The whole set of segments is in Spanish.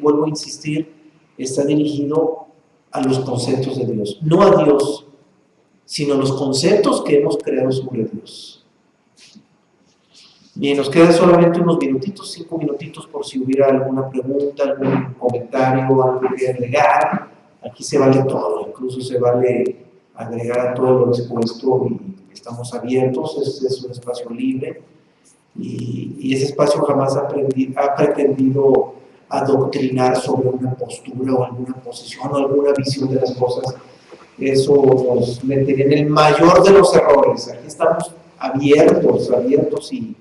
vuelvo a insistir, está dirigido a los conceptos de Dios, no a Dios, sino a los conceptos que hemos creado sobre Dios. Bien, nos quedan solamente unos minutitos, 5 minutitos, por si hubiera alguna pregunta, algún comentario, algo que agregar. Aquí se vale todo, incluso se vale agregar a todo lo expuesto y estamos abiertos. Este es un espacio libre y ese espacio jamás ha pretendido adoctrinar sobre una postura o alguna posición o alguna visión de las cosas. Eso nos metería en el mayor de los errores. Aquí estamos abiertos y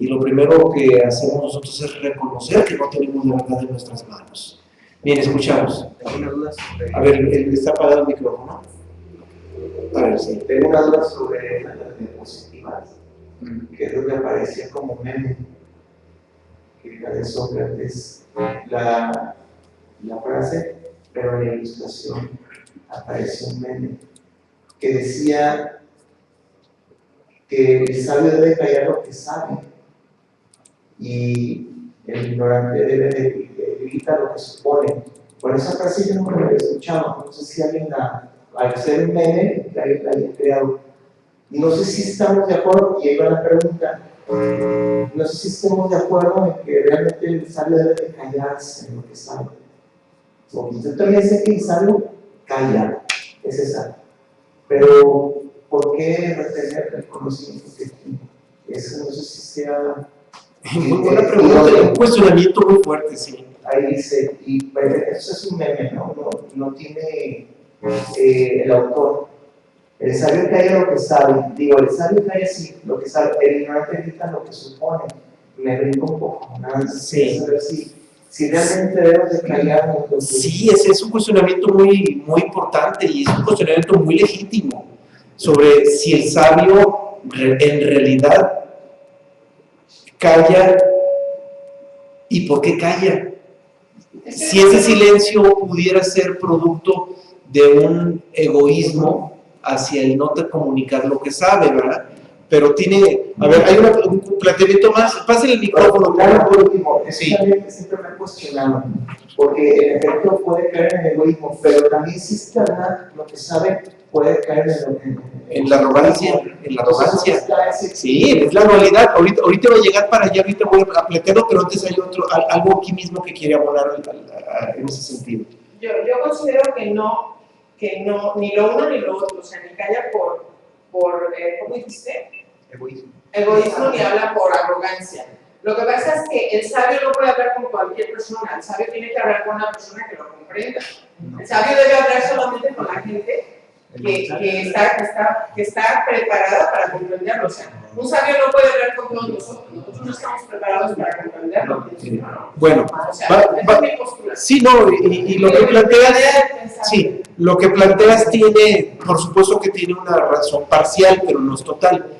lo primero que hacemos nosotros es reconocer que no tenemos la verdad en nuestras manos. Bien, escuchamos. Tengo una duda sobre... A ver, está apagado el micrófono. A ver, sí. Tengo una duda sobre las diapositivas, que es donde aparecía como meme, que era de Sócrates, la frase, pero en la ilustración apareció un meme que decía que el sabio debe callar lo que sabe y el ignorante debe de evitar lo que supone. Por esa frase yo nunca la había escuchado, no sé si alguien al ser un meme la haya creado. No sé si estamos de acuerdo, y ahí va la pregunta, no sé si estamos de acuerdo en que realmente el sabio debe de callarse en lo que sabe. Porque usted también dice que el sabio calla, es esa. Pero, ¿por qué retener el conocimiento que tiene? Eso no sé si sea... Muy buena pregunta, un cuestionamiento muy fuerte, sí. Ahí dice, y eso es un meme, no tiene el autor. El sabio calla lo que sabe, el sabio calla sí lo que sabe, el ignorante grita lo que supone. Me brinco un poco, sí. Saber si realmente debemos de callarnos. Sí, ese es un cuestionamiento muy importante y es un cuestionamiento muy legítimo sobre si el sabio en realidad calla y por qué calla. Si ese silencio pudiera ser producto de un egoísmo hacia el no te comunicar lo que sabe, ¿verdad? Pero tiene, a ver, hay un planteamiento más, pásenle el micrófono. Claro, por último, sí. También siempre me he cuestionado, porque en efecto puede caer en el egoísmo, pero también si es verdad lo que sabe puede caer en la arrogancia, sí, es la dualidad. Ahorita va a llegar para allá, ahorita voy a plantearlo, pero antes hay algo aquí mismo que quiere abonar en ese sentido. Yo considero que no, ni lo uno ni lo otro, o sea, ni calla por ¿cómo dijiste? Egoísmo ni habla por arrogancia. Lo que pasa es que el sabio no puede hablar con cualquier persona, el sabio tiene que hablar con una persona que lo comprenda. El sabio debe hablar solamente con la gente que está preparada para comprenderlo. O sea, un sabio no puede hablar con todos nosotros no estamos preparados para comprenderlo. Bueno, o sea, es mi postura. Sí, no, y lo que planteas, sí, lo que planteas tiene, por supuesto que tiene una razón parcial, pero no es total.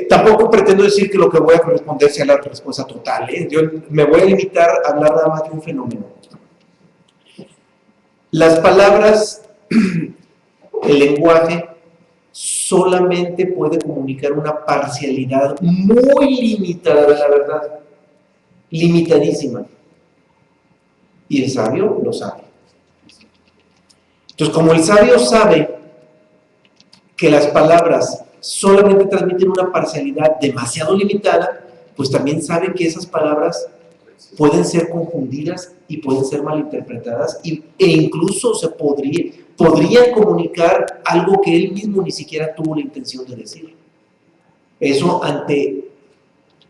Tampoco pretendo decir que lo que voy a responder sea la respuesta total, Yo me voy a limitar a hablar nada más de un fenómeno. Las palabras, el lenguaje, solamente puede comunicar una parcialidad muy limitada de la verdad, limitadísima. Y el sabio lo sabe. Entonces, como el sabio sabe que las palabras solamente transmiten una parcialidad demasiado limitada, pues también sabe que esas palabras pueden ser confundidas y pueden ser malinterpretadas e incluso podrían comunicar algo que él mismo ni siquiera tuvo la intención de decir. Eso ante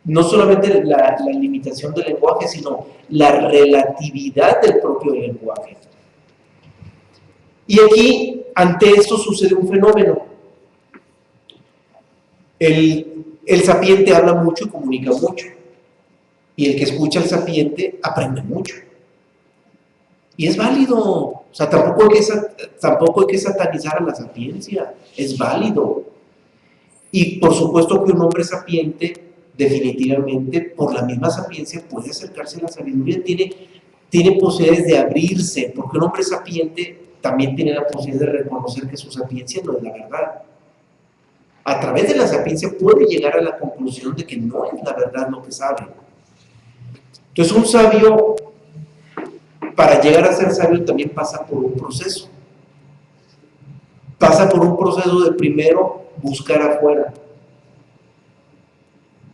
no solamente la limitación del lenguaje, sino la relatividad del propio lenguaje. Y aquí, ante esto sucede un fenómeno. El sapiente habla mucho y comunica mucho. Y el que escucha al sapiente aprende mucho. Y es válido. O sea, tampoco hay que satanizar a la sapiencia. Es válido. Y por supuesto que un hombre sapiente, definitivamente, por la misma sapiencia, puede acercarse a la sabiduría. Tiene posibilidades de abrirse, porque un hombre sapiente también tiene la posibilidad de reconocer que su sapiencia no es la verdad. A través de la sapiencia puede llegar a la conclusión de que no es la verdad lo que sabe. Entonces un sabio para llegar a ser sabio también pasa por un proceso. Pasa por un proceso de primero buscar afuera.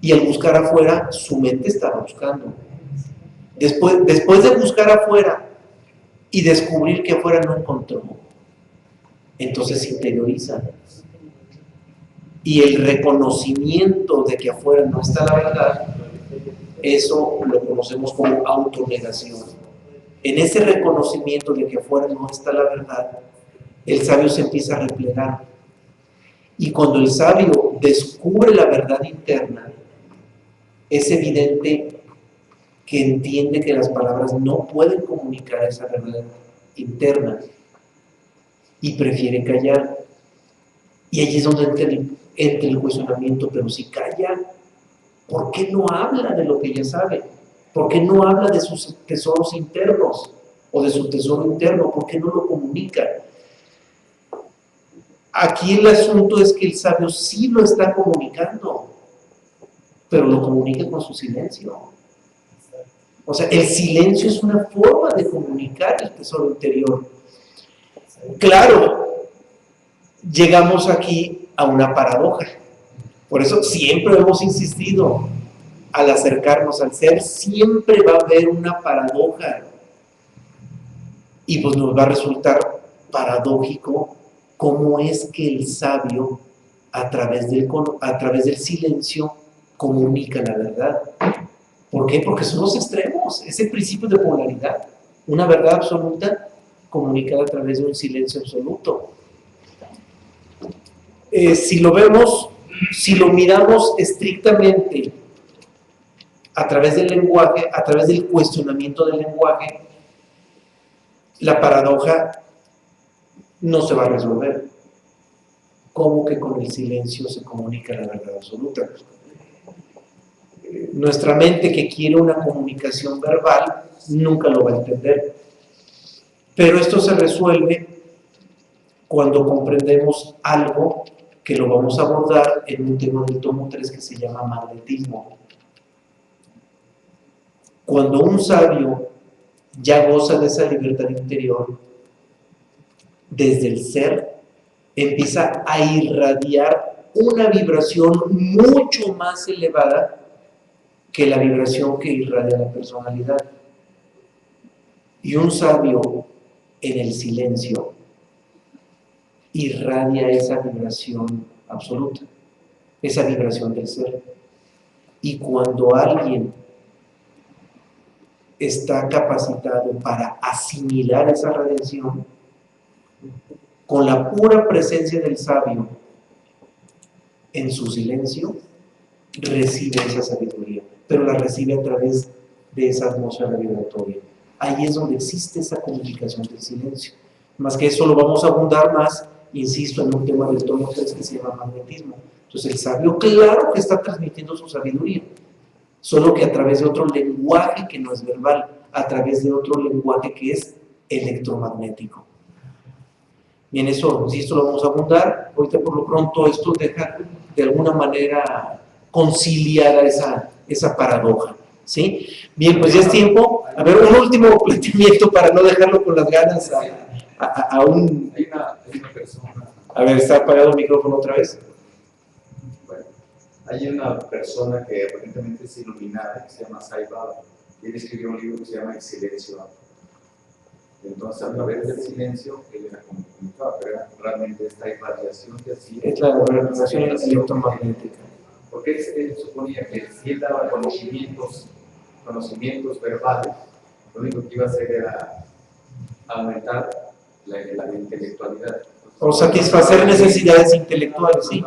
Y al buscar afuera, su mente está buscando. Después de buscar afuera y descubrir que afuera no encontró, entonces se interioriza. Y el reconocimiento de que afuera no está la verdad, eso lo conocemos como autonegación. En ese reconocimiento de que afuera no está la verdad, el sabio se empieza a replegar. Y cuando el sabio descubre la verdad interna, es evidente que entiende que las palabras no pueden comunicar esa verdad interna y prefiere callar. Y allí es donde entra el cuestionamiento, pero si calla, ¿por qué no habla de lo que ya sabe? ¿Por qué no habla de sus tesoros internos o de su tesoro interno? ¿Por qué no lo comunica? Aquí el asunto es que el sabio sí lo está comunicando, pero lo comunica con su silencio. O sea, el silencio es una forma de comunicar el tesoro interior. Claro, llegamos aquí a una paradoja. Por eso siempre hemos insistido, al acercarnos al ser, siempre va a haber una paradoja. Y pues nos va a resultar paradójico cómo es que el sabio, a través del silencio, comunica la verdad. ¿Por qué? Porque son los extremos, es el principio de polaridad. Una verdad absoluta comunicada a través de un silencio absoluto. Si lo vemos, si lo miramos estrictamente a través del lenguaje, a través del cuestionamiento del lenguaje, la paradoja no se va a resolver. ¿Cómo que con el silencio se comunica la verdad absoluta? Nuestra mente, que quiere una comunicación verbal, nunca lo va a entender. Pero esto se resuelve cuando comprendemos algo que lo vamos a abordar en un tema del tomo 3 que se llama magnetismo. Cuando un sabio ya goza de esa libertad interior, desde el ser empieza a irradiar una vibración mucho más elevada que la vibración que irradia la personalidad. Y un sabio en el silencio irradia esa vibración absoluta, esa vibración del ser. Y cuando alguien está capacitado para asimilar esa radiación, con la pura presencia del sabio en su silencio, recibe esa sabiduría, pero la recibe a través de esa atmósfera vibratoria. Ahí es donde existe esa comunicación del silencio. Más que eso lo vamos a abundar más, insisto, en un tema del tomo 3 que se llama magnetismo. Entonces el sabio, claro que está transmitiendo su sabiduría, solo que a través de otro lenguaje que no es verbal, a través de otro lenguaje que es electromagnético. Bien, eso, insisto, lo vamos a abundar. Ahorita por lo pronto esto deja de alguna manera conciliada esa paradoja, ¿sí? Bien, pues ya es tiempo. A ver, un último planteamiento para no dejarlo con las ganas a un... Hay una persona... A ver, ¿está apagado el micrófono otra vez? Bueno, hay una persona que aparentemente es iluminada, que se llama Sai Baba, y él escribió un libro que se llama El Silencio. Entonces, a través del silencio, él era comunicado, pero era realmente esta irradiación que hacía. Es la radiación electromagnética. Porque él suponía que si él daba conocimientos verbales, lo único que iba a hacer era aumentar la intelectualidad. O satisfacer necesidades intelectuales, sí.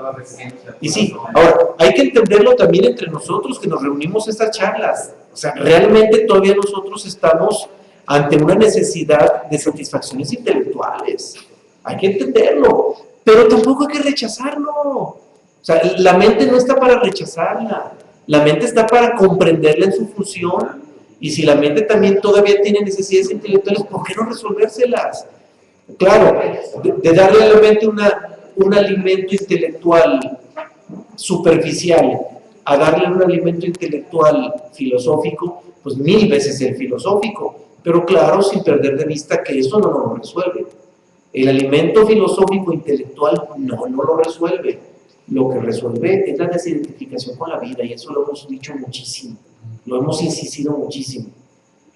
Y sí, ahora, hay que entenderlo también entre nosotros que nos reunimos estas charlas. O sea, realmente todavía nosotros estamos ante una necesidad de satisfacciones intelectuales. Hay que entenderlo, pero tampoco hay que rechazarlo. O sea, la mente no está para rechazarla, la mente está para comprenderla en su función. Y si la mente también todavía tiene necesidades intelectuales, ¿por qué no resolvérselas? Claro, de darle a la mente un alimento intelectual superficial a darle un alimento intelectual filosófico, pues 1000 veces el filosófico, pero claro, sin perder de vista que eso no lo resuelve. El alimento filosófico intelectual no lo resuelve. Lo que resuelve es la desidentificación con la vida, y eso lo hemos dicho muchísimo, lo hemos insistido muchísimo.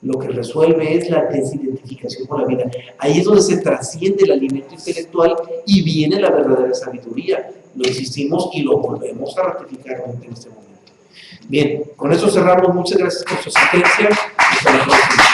Lo que resuelve es la desidentificación con la vida. Ahí es donde se trasciende el alimento intelectual y viene la verdadera sabiduría. Lo insistimos y lo volvemos a ratificar en este momento. Bien, con eso cerramos. Muchas gracias por su asistencia. Hasta la próxima.